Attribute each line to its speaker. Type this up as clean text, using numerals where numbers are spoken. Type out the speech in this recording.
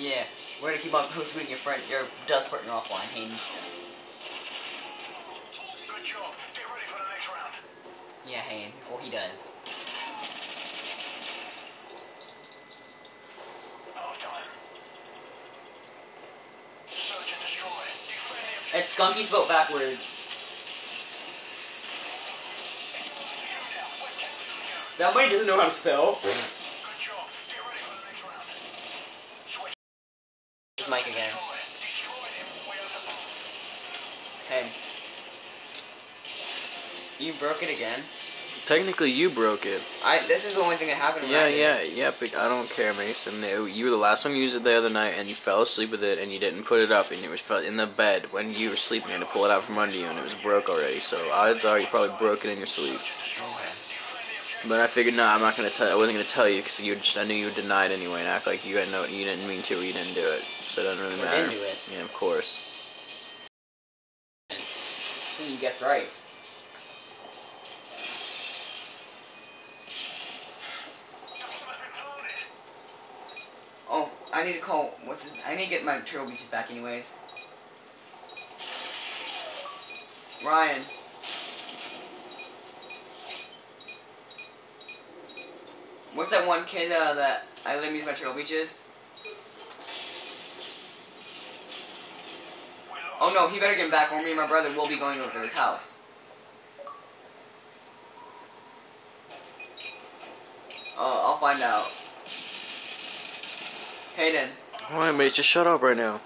Speaker 1: Yeah, we're gonna keep on post-booting your dust partner offline, Hayden.
Speaker 2: Good job. Get ready for the next round.
Speaker 1: Yeah, Hayden, before he does.
Speaker 2: Half time. Search and destroy. Defend the objective.
Speaker 1: It's Skunky's vote backwards. Somebody doesn't know how to spell.
Speaker 2: Good job. Get ready for the next round. Switch.
Speaker 1: It's Mike again.
Speaker 2: Destroy him. We have the bomb.
Speaker 1: Hey. You broke it again?
Speaker 3: Technically, you broke it.
Speaker 1: This is the only thing that happened.
Speaker 3: Yeah, but I don't care, Mason. You were the last one who used it the other night, and you fell asleep with it, and you didn't put it up, and it was in the bed when you were sleeping, and to pull it out from under you, and it was broke already. So odds are you probably broke it in your sleep.
Speaker 1: Okay.
Speaker 3: But I figured, I'm not gonna tell. I wasn't gonna tell you because I knew you would deny it anyway, and act like you didn't mean to, or you didn't do it. So it doesn't really matter.
Speaker 1: Didn't do it.
Speaker 3: Yeah, of course.
Speaker 1: So you guessed right. Oh, I need to call. I need to get my turtle beaches back, anyways. Ryan. What's that one kid that I let him use my turtle beaches? Oh no, he better get him back, or me and my brother will be going over to his house. I'll find out. Hayden.
Speaker 3: Alright, mate, just shut up right now.